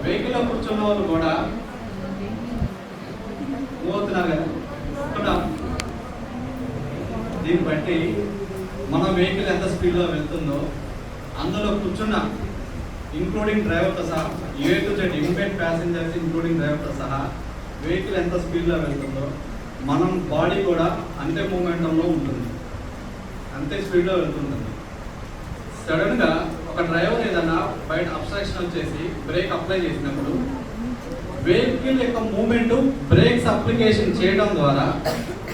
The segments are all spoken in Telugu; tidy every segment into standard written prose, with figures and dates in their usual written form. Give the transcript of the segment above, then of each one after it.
వెహికల్లో కూర్చున్న వాళ్ళు కూడా పోతున్నారు కదా. దీన్ని బట్టి మన వెహికల్ ఎంత స్పీడ్లో వెళ్తుందో అందులో కూర్చున్న ఇంక్లూడింగ్ డ్రైవర్తో సహా A to Z inbuilt passengers including డ్రైవర్తో సహా వెహికల్ ఎంత స్పీడ్లో వెళ్తుందో మనం బాడీ కూడా అంతే మూమెంటంలో ఉంటుంది, అంతే స్పీడ్లో వెళ్తుంటుంది. సడన్గా ఒక డ్రైవర్ ఏదన్నా బయట అబ్స్ట్రాక్షన్ వచ్చేసి బ్రేక్ అప్లై చేసినప్పుడు వెహికల్ యొక్క మూమెంట్ బ్రేక్స్ అప్లికేషన్ చేయడం ద్వారా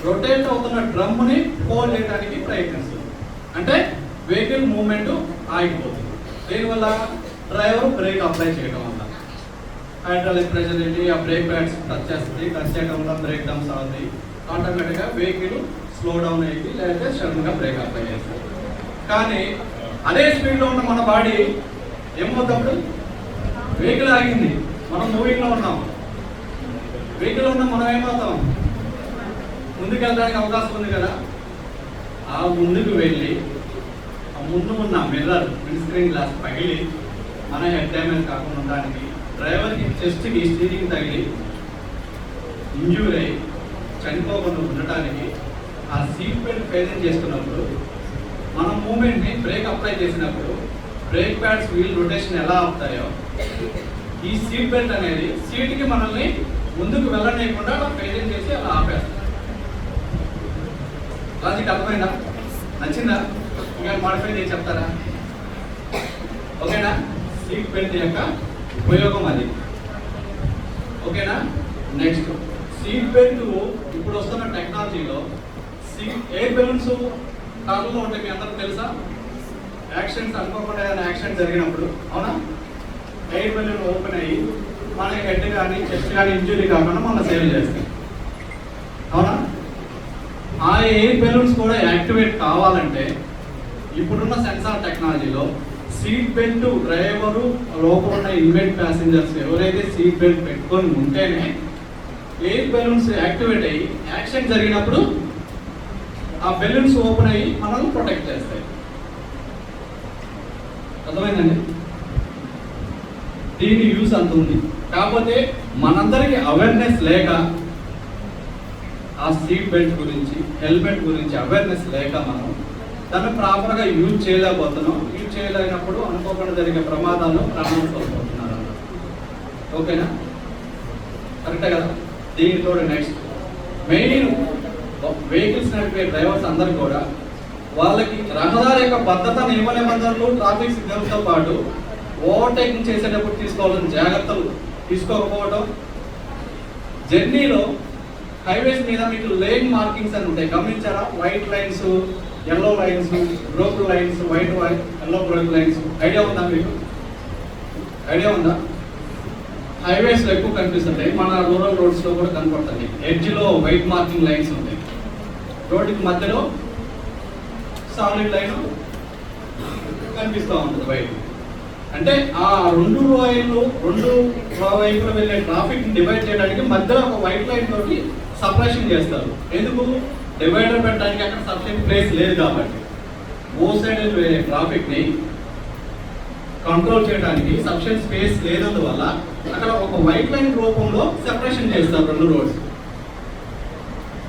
రొటేట్ అవుతున్న డ్రమ్ని హోల్డ్ చేయడానికి ప్రయత్నిస్తుంది. అంటే వెహికల్ మూమెంట్ ఆగిపోతుంది. దీనివల్ల డ్రైవర్ బ్రేక్ అప్లై చేయడం వల్ల హైడ్రాలిక్ ప్రెషర్ ఏంటి, ఆ బ్రేక్ ప్యాడ్స్ టచ్ చేస్తుంది. టచ్ చేయడం వల్ల బ్రేక్ డౌన్స్ అవుతుంది. ఆటోమేటిక్గా వెహికల్ స్లో డౌన్ అయ్యింది, లేకపోతే సడన్గా బ్రేక్ అప్లై చేస్తుంది. కానీ అదే స్పీడ్లో ఉన్న మన బాడీ ఏమవుతాడు, వెహికల్ ఆగింది, మనం మూవింగ్లో ఉన్నాం, వెహికల్ ఉన్నాం, మనం ఏమవుతాం, ముందుకు వెళ్ళడానికి అవకాశం ఉంది కదా. ఆ ముందుకు వెళ్ళి ఆ ముందు ఉన్న మిర్రర్ విండ్ స్క్రీన్ గ్లాస్ పగిలి మన హెడ్ డ్యామేజ్ కాకుండా ఉండడానికి, డ్రైవర్కి చెస్ట్కి స్టీరింగ్ తగిలి ఇంజ్యూర్ అయ్యి చనిపోకుండా ఉండటానికి ఆ సీట్ బెల్ట్ ప్రెజెంట్ చేసుకున్నప్పుడు మన మూమెంట్ని బ్రేక్ అప్లై చేసినప్పుడు బ్రేక్ ప్యాడ్స్ వీల్ రొటేషన్ ఎలా ఆపుతాయో ఈ సీట్ బెల్ట్ అనేది సీట్కి మనల్ని ముందుకు వెళ్ళనేయకుండా ప్రెజెంట్ చేసి అలా ఆపేస్తాం. లాజిక్ అర్థమైందా? నచ్చిందా? ఇంకా మాడిఫై చేసి చెప్తారా? ఓకేనా? సీట్ బెల్ట్ యొక్క ఉపయోగం అది. ఓకేనా? నెక్స్ట్, సీట్ బెల్ట్ ఇప్పుడు వస్తున్న టెక్నాలజీలో ఎయిర్ బెలూన్స్ కార్లో ఉంటాయి, మీ అందరికి తెలుసా? యాక్సిడెంట్స్ అనుకోకుండా ఏదైనా యాక్సిడెంట్ జరిగినప్పుడు, అవునా, ఎయిర్ బెలూన్ ఓపెన్ అయ్యి మన హెడ్ కానీ చెస్ట్ కానీ ఇంజురీ కాకుండా మనం సేవ్ చేస్తాం, అవునా? ఆ ఎయిర్ బెలూన్స్ కూడా యాక్టివేట్ కావాలంటే ఇప్పుడున్న సెన్సార్ టెక్నాలజీలో సీట్ బెల్ట్ డ్రైవరు లోపల ఉన్న ఇన్బిల్ట్ ప్యాసింజర్స్ ఎవరైతే సీట్ బెల్ట్ పెట్టుకొని ఉంటేనే ఎయిర్ బెలూన్స్ యాక్టివేట్ అయ్యి యాక్సిడెంట్ జరిగినప్పుడు ఆ బెలూన్స్ ఓపెన్ అయ్యి మనల్ని ప్రొటెక్ట్ చేస్తాయి. అర్థమైందండి? దీని యూస్ అంత ఉంది. కాకపోతే మనందరికీ అవేర్నెస్ లేక ఆ సీట్ బెల్ట్ గురించి హెల్మెట్ గురించి అవేర్నెస్ లేక మనం దాన్ని ప్రాపర్గా యూజ్ చేయలేకపోతున్నాం. యూజ్ చేయలేనప్పుడు అనుకోకుండా జరిగే ప్రమాదాల్లో ప్రాణాలు కోల్పోతున్నారు. ఓకేనా? కరెక్టే కదా? దీనితో నెక్స్ట్ మెయిన్ వెహికల్స్ నడిపే డ్రైవర్స్ అందరూ కూడా వాళ్ళకి రహదారి యొక్క భద్రత నియమ నిబంధనలు ట్రాఫిక్ సిగ్నల్స్తో పాటు ఓవర్టేకింగ్ చేసేటప్పుడు తీసుకోవాల్సిన జాగ్రత్తలు తీసుకోకపోవడం, జర్నీలో హైవేస్ మీద మీకు లేన్ మార్కింగ్స్ అని ఉంటాయి, గమనించారా? White lines, yellow lines, broke lines, white yellow broke lines. Idea ఉందా మీకు? ఐడియా ఉందా? హైవేస్లో ఎక్కువ కనిపిస్తుంటాయి, మన రూరల్ రోడ్స్లో కూడా కనపడుతుంది. ఎడ్జ్లో వైట్ మార్కింగ్ లైన్స్ ఉంటాయి, రోడ్డుకి మధ్యలో సాలిడ్ లైన్ కనిపిస్తూ ఉంటుంది వైట్. అంటే ఆ రెండు వైపులు వెళ్ళే ట్రాఫిక్ డివైడ్ చేయడానికి మధ్యలో ఒక వైట్ లైన్ తోటి సపరేషన్ చేస్తారు. ఎందుకు? డివైడర్ పెట్టడానికి అక్కడ సఫిషియెంట్ ప్లేస్ లేదు కాబట్టి. ఓ సైడ్ వెళ్ళే ట్రాఫిక్ని కంట్రోల్ చేయడానికి సఫిషియెంట్ స్పేస్ లేనందువల్ల అక్కడ ఒక వైట్ లైన్ రూపంలో సెపరేషన్ చేస్తారు రెండు రోడ్స్.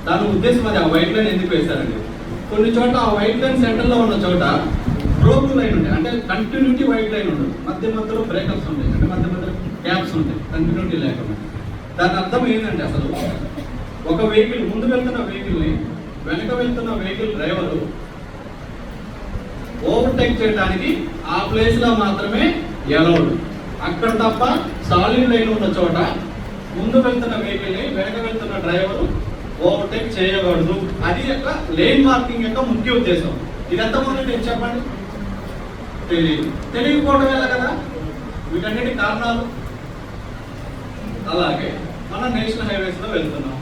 దాని ఉద్దేశం అది. ఆ వైట్ లైన్ ఎందుకు వేస్తారండి? కొన్ని చోట్ల ఆ వైట్ లైన్ సెంటర్లో ఉన్న చోట బ్రోక్ లైన్ ఉంటాయి, అంటే కంటిన్యూటీ వైట్ లైన్ ఉంటుంది, మధ్య మధ్యలో బ్రేకప్స్ ఉంటాయి, అంటే మధ్య మధ్యలో గ్యాప్స్ ఉంటాయి, కంటిన్యూటీ లేకుండా. దాని అర్థం ఏంటంటే అసలు ఒక వెహికల్ ముందు వెళ్తున్న వెహికల్ని వెనక వెళ్తున్న వెహికల్ డ్రైవరు ఓవర్టేక్ చేయడానికి ఆ ప్లేస్లో మాత్రమే ఎలౌడ్. అక్కడ తప్ప సాలిడ్ లైన్ ఉన్న చోట ముందు వెళ్తున్న వెహికల్ని వెనక వెళ్తున్న డ్రైవరు ఓవర్టేక్ చేయకూడదు. అది యొక్క లేన్ మార్కింగ్ యొక్క ముఖ్య ఉద్దేశం. ఇది ఎంతమంది నేను చెప్పండి? తెలియకపోవడం వల్ల కదా వీటన్నిటి కారణాలు. అలాగే మనం నేషనల్ హైవేస్లో వెళ్తున్నాం,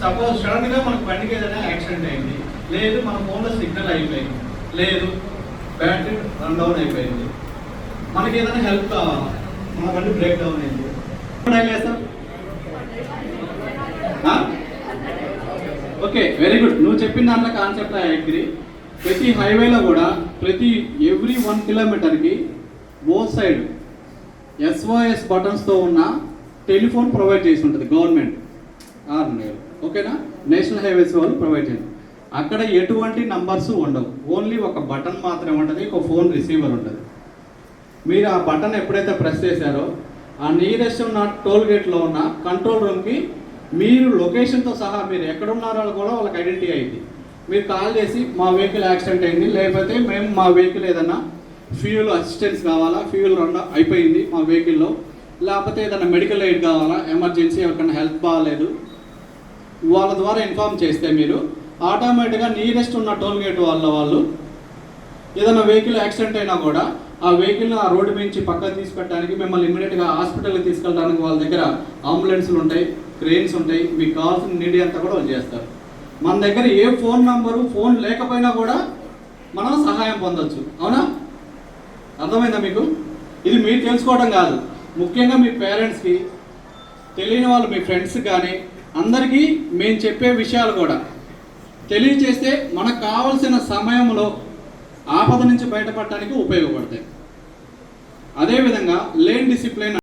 సపోజ్ సడన్గా మనకు బండికి ఏదైనా యాక్సిడెంట్ అయింది, లేదు మన ఫోన్లో సిగ్నల్ అయిపోయింది, లేదు బ్యాటరీ రన్ డౌన్ అయిపోయింది, మనకి ఏదైనా హెల్ప్ కావాలి, మన బండి బ్రేక్ డౌన్ అయింది, ఓకే, వెరీ గుడ్. నువ్వు చెప్పిన దాంట్లో కాన్సెప్ట్ ఐ అగ్రీ. ప్రతి హైవేలో కూడా ఎవ్రీ 1 కిలోమీటర్కి బోత్ సైడ్ SOS బటన్స్తో ఉన్న టెలిఫోన్ ప్రొవైడ్ చేసి ఉంటుంది గవర్నమెంట్. ఓకేనా, నేషనల్ హైవేస్ వాళ్ళు ప్రొవైడ్ చేయండి. అక్కడ ఎటువంటి నంబర్స్ ఉండవు, ఓన్లీ ఒక బటన్ మాత్రమే ఉంటుంది, ఒక ఫోన్ రిసీవర్ ఉంటుంది. మీరు ఆ బటన్ ఎప్పుడైతే ప్రెస్ చేశారో ఆ నియరెస్ట్ ఉన్న టోల్ గేట్లో ఉన్న కంట్రోల్ రూమ్కి మీరు లొకేషన్తో సహా మీరు ఎక్కడున్నారో కూడా వాళ్ళకి ఐడెంటిటీ అయింది. మీరు కాల్ చేసి మా వెహికల్ యాక్సిడెంట్ అయింది, లేకపోతే మేము మా వెహికల్ ఏదైనా ఫ్యూయల్ అసిస్టెన్స్ కావాలా, ఫ్యూయల్ రన్ అయిపోయింది మా వెహికల్లో, లేకపోతే ఏదైనా మెడికల్ ఎయిడ్ కావాలా, ఎమర్జెన్సీ ఎవరికైనా హెల్త్ బాగాలేదు, వాళ్ళ ద్వారా ఇన్ఫామ్ చేస్తే మీరు ఆటోమేటిక్గా నియరెస్ట్ ఉన్న టోల్ గేట్ వాళ్ళు ఏదైనా వెహికల్ యాక్సిడెంట్ అయినా కూడా ఆ వెహికల్ని ఆ రోడ్డు నుంచి పక్కకు తీసుకెట్టడానికి, మిమ్మల్ని ఇమ్మీడియట్గా హాస్పిటల్కి తీసుకెళ్ళడానికి వాళ్ళ దగ్గర అంబులెన్స్లు ఉంటాయి, క్రెయిన్స్ ఉంటాయి, మీకు కావాల్సిన నీడి అంతా కూడా వాళ్ళు చేస్తారు. మన దగ్గర ఏ ఫోన్ నంబరు, ఫోన్ లేకపోయినా కూడా మనం సహాయం పొందొచ్చు. అవునా, అర్థమైందా మీకు? ఇది మీరు తెలుసుకోవడం కాదు, ముఖ్యంగా మీ పేరెంట్స్కి, తెలియని వాళ్ళు మీ ఫ్రెండ్స్కి కానీ అందరికీ మేము చెప్పే విషయాలు కూడా తెలియచేస్తే మనకు కావాల్సిన సమయంలో ఆపద నుంచి బయటపడటానికి ఉపయోగపడతాయి. అదేవిధంగా లేన్ డిసిప్లిన్